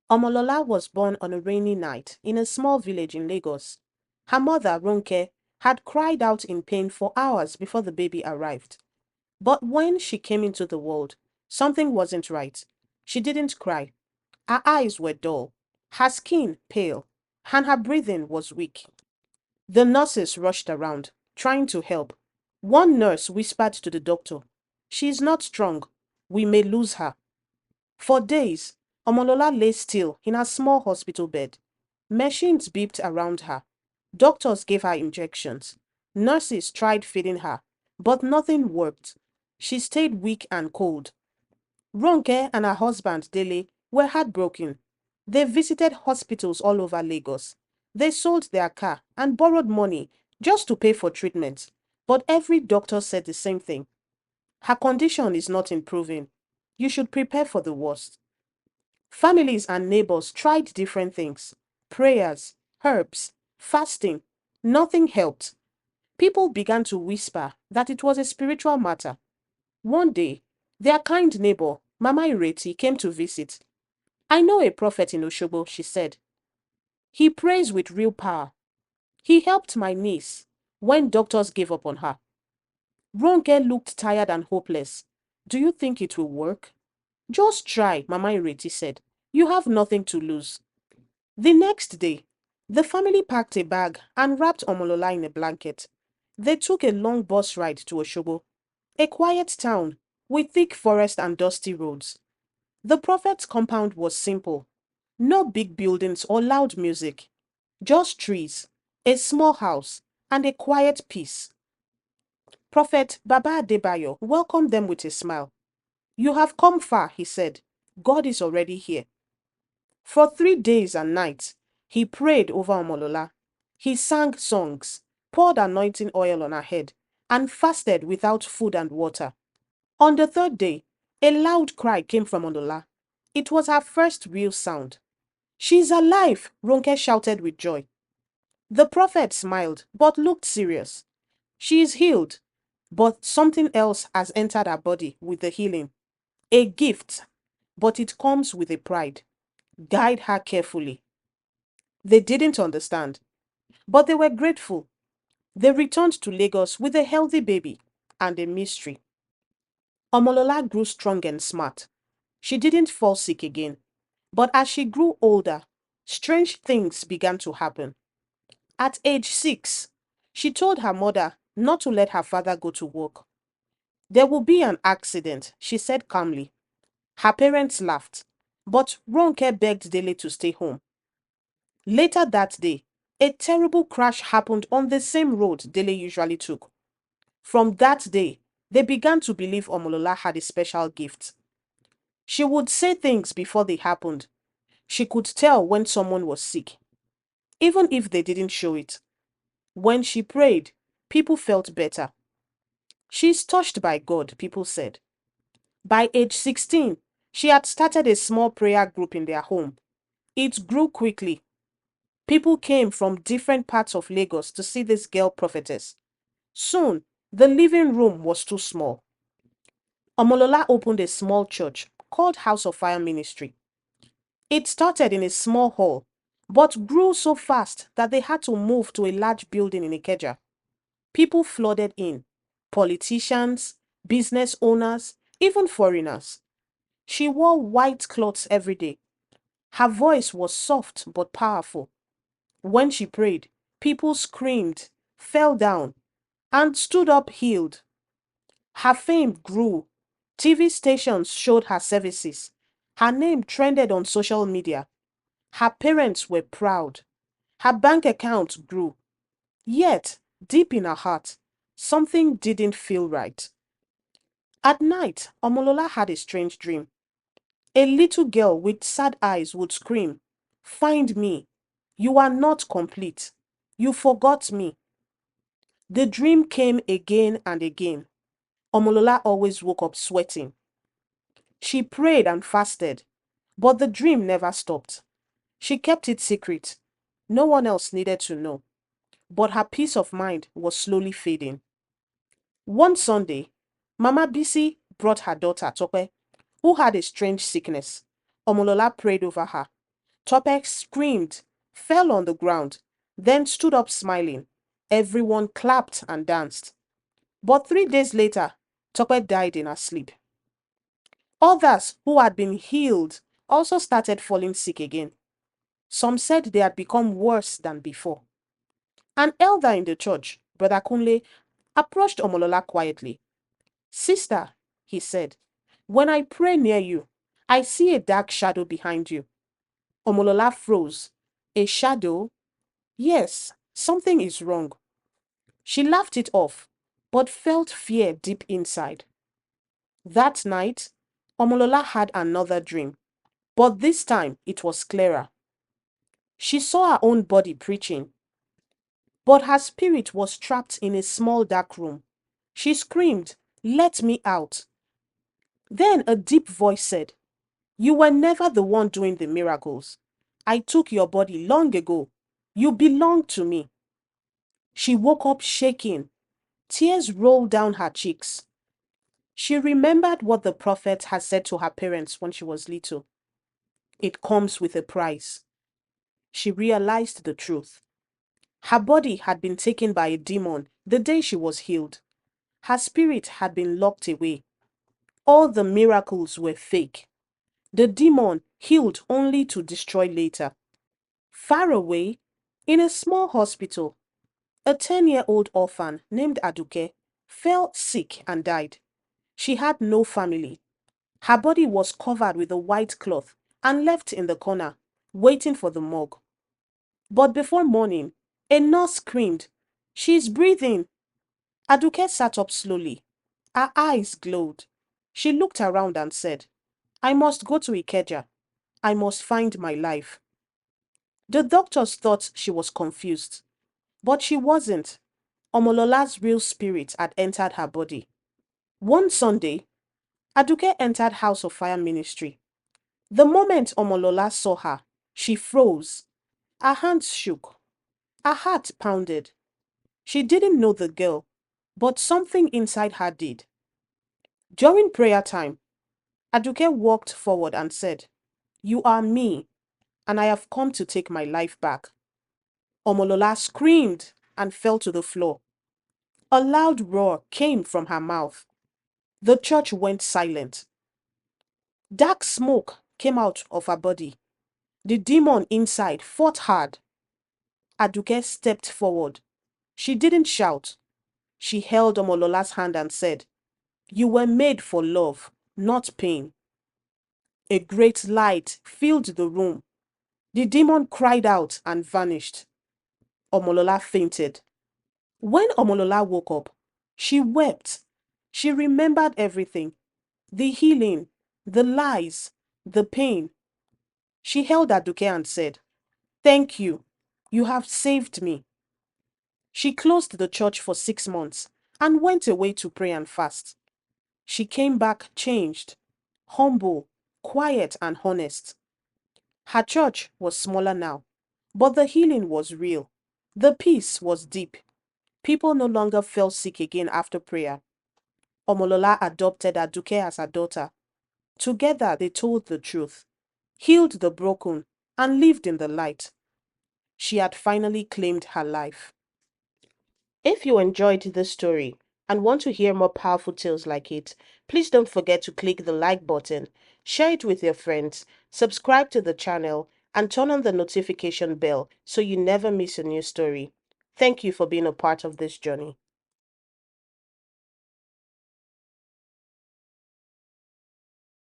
Omolola was born on a rainy night in a small village in Lagos. Her mother, Ronke, had cried out in pain for hours before the baby arrived. But when she came into the world, something wasn't right. She didn't cry. Her eyes were dull, her skin pale, and her breathing was weak. The nurses rushed around, trying to help. One nurse whispered to the doctor, "She is not strong. We may lose her." For days, Omolola lay still in her small hospital bed. Machines beeped around her. Doctors gave her injections. Nurses tried feeding her, but nothing worked. She stayed weak and cold. Ronke and her husband, Dele, were heartbroken. They visited hospitals all over Lagos. They sold their car and borrowed money just to pay for treatment. But every doctor said the same thing. Her condition is not improving. You should prepare for the worst. Families and neighbors tried different things: prayers, herbs, fasting. Nothing helped. People began to whisper that it was a spiritual matter. One day, their kind neighbor, Mama Ireti, came to visit. "I know a prophet in Oshobo," she said. "He prays with real power. He helped my niece when doctors gave up on her." Ronke looked tired and hopeless. "Do you think it will work?" "Just try," Mama Ireti said. "You have nothing to lose." The next day, the family packed a bag and wrapped Omolola in a blanket. They took a long bus ride to Oshobo, a quiet town with thick forest and dusty roads. The prophet's compound was simple. No big buildings or loud music. Just trees, a small house, and a quiet peace. Prophet Baba Adebayo welcomed them with a smile. "You have come far," he said. "God is already here." For 3 days and nights, he prayed over Omolola. He sang songs, poured anointing oil on her head, and fasted without food and water. On the third day, a loud cry came from Omolola. It was her first real sound. "She's alive!" Ronke shouted with joy. The prophet smiled, but looked serious. "She is healed, but something else has entered her body with the healing. A gift, but it comes with a pride. Guide her carefully." They didn't understand, but they were grateful. They returned to Lagos with a healthy baby and a mystery. Omolola grew strong and smart. She didn't fall sick again. But as she grew older, strange things began to happen. At age 6, she told her mother not to let her father go to work. "There will be an accident," she said calmly. Her parents laughed, but Ronke begged Dele to stay home. Later that day, a terrible crash happened on the same road Dele usually took. From that day, they began to believe Omolola had a special gift. She would say things before they happened. She could tell when someone was sick, even if they didn't show it. When she prayed, people felt better. "She's touched by God," people said. By age 16, she had started a small prayer group in their home. It grew quickly. People came from different parts of Lagos to see this girl prophetess. Soon, the living room was too small. Omolola opened a small church called House of Fire Ministry. It started in a small hall, but grew so fast that they had to move to a large building in Ikeja. People flooded in: politicians, business owners, even foreigners. She wore white clothes every day. Her voice was soft but powerful. When she prayed, people screamed, fell down, and stood up healed. Her fame grew. TV stations showed her services. Her name trended on social media. Her parents were proud. Her bank account grew. Yet, deep in her heart, something didn't feel right. At night, Omolola had a strange dream. A little girl with sad eyes would scream, "Find me. You are not complete. You forgot me." The dream came again and again. Omolola always woke up sweating. She prayed and fasted, but the dream never stopped. She kept it secret. No one else needed to know. But her peace of mind was slowly fading. One Sunday, Mama Bisi brought her daughter, Tope, who had a strange sickness. Omolola prayed over her. Tope screamed, fell on the ground, then stood up smiling. Everyone clapped and danced. But 3 days later, Tope died in her sleep. Others who had been healed also started falling sick again. Some said they had become worse than before. An elder in the church, Brother Kunle, approached Omolola quietly. Sister, he said, when I pray near you, I see a dark shadow behind you. Omolola froze. A shadow? Yes, something is wrong. She laughed it off, but felt fear deep inside. That night, Omolola had another dream, but this time it was clearer. She saw her own body preaching, but her spirit was trapped in a small dark room. She screamed, "Let me out." Then a deep voice said, "You were never the one doing the miracles. I took your body long ago. You belong to me." She woke up shaking. Tears rolled down her cheeks. She remembered what the prophet had said to her parents when she was little. It comes with a price. She realized the truth. Her body had been taken by a demon the day she was healed. Her spirit had been locked away. All the miracles were fake. The demon healed only to destroy later. Far away, in a small hospital, a 10-year-old orphan named Aduke fell sick and died. She had no family. Her body was covered with a white cloth and left in the corner, waiting for the morgue. But before morning, a nurse screamed, "She's breathing." Aduke sat up slowly. Her eyes glowed. She looked around and said, "I must go to Ikeja. I must find my life." The doctors thought she was confused, but she wasn't. Omolola's real spirit had entered her body. One Sunday, Aduke entered House of Fire Ministry. The moment Omolola saw her, she froze. Her hands shook. Her heart pounded. She didn't know the girl, but something inside her did. During prayer time, Aduke walked forward and said, "You are me, and I have come to take my life back." Omolola screamed and fell to the floor. A loud roar came from her mouth. The church went silent. Dark smoke came out of her body. The demon inside fought hard. Aduke stepped forward. She didn't shout. She held Omolola's hand and said, "You were made for love, not pain." A great light filled the room. The demon cried out and vanished. Omolola fainted. When Omolola woke up, she wept. She remembered everything: the healing, the lies, the pain. She held Aduke and said, "Thank you. You have saved me." She closed the church for 6 months and went away to pray and fast. She came back changed, humble, quiet, and honest. Her church was smaller now, but the healing was real. The peace was deep. People no longer fell sick again after prayer. Omolola adopted Aduke as her daughter. Together they told the truth, healed the broken, and lived in the light. She had finally claimed her life. If you enjoyed this story and want to hear more powerful tales like it, please don't forget to click the like button, share it with your friends, subscribe to the channel, and turn on the notification bell so you never miss a new story. Thank you for being a part of this journey.